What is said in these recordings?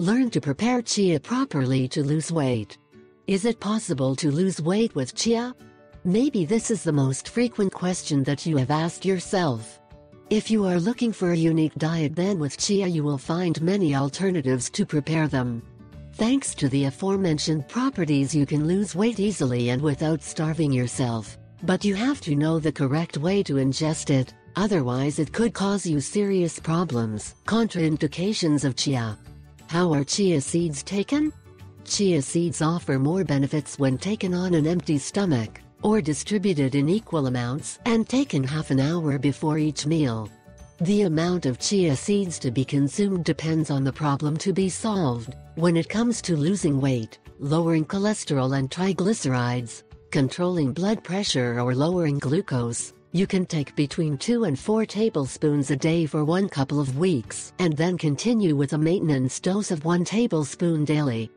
Learn to prepare chia properly to lose weight. Is it possible to lose weight with chia? Maybe this is the most frequent question that you have asked yourself. If you are looking for a unique diet, then with chia you will find many alternatives to prepare them. Thanks to the aforementioned properties, you can lose weight easily and without starving yourself. But you have to know the correct way to ingest it, otherwise it could cause you serious problems. Contraindications of chia. How are chia seeds taken? Chia seeds offer more benefits when taken on an empty stomach, or distributed in equal amounts and taken half an hour before each meal. The amount of chia seeds to be consumed depends on the problem to be solved. When it comes to losing weight, lowering cholesterol and triglycerides, controlling blood pressure or lowering glucose, you can take between 2 and 4 tablespoons a day for one couple of weeks and then continue with a maintenance dose of 1 tablespoon daily.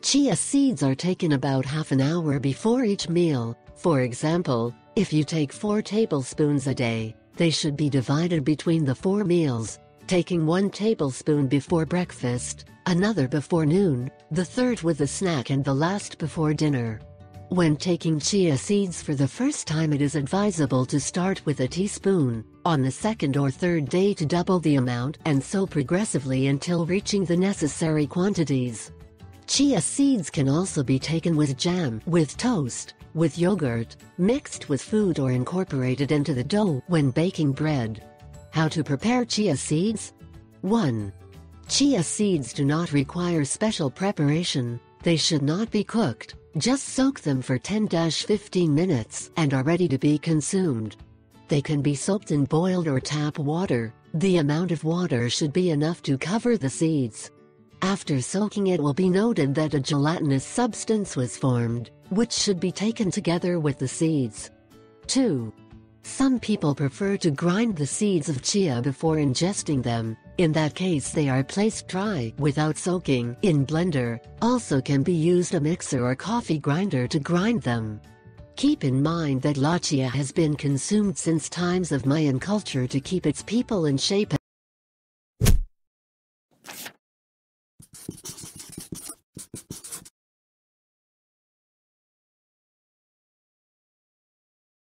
Chia seeds are taken about half an hour before each meal. For example, if you take 4 tablespoons a day, they should be divided between the 4 meals, taking 1 tablespoon before breakfast, another before noon, the third with a snack and the last before dinner. When taking chia seeds for the first time, it is advisable to start with a teaspoon, on the second or third day to double the amount, and so progressively until reaching the necessary quantities. Chia seeds can also be taken with jam, with toast, with yogurt, mixed with food, or incorporated into the dough when baking bread. How to prepare chia seeds? 1. Chia seeds do not require special preparation. They should not be cooked. Just soak them for 10-15 minutes and are ready to be consumed. They can be soaked in boiled or tap water. The amount of water should be enough to cover the seeds. After soaking, it will be noted that a gelatinous substance was formed, which should be taken together with the seeds. 2. Some people prefer to grind the seeds of chia before ingesting them. In that case, they are placed dry without soaking in blender. Also can be used a mixer or coffee grinder to grind them. Keep in mind that chia has been consumed since times of Mayan culture to keep its people in shape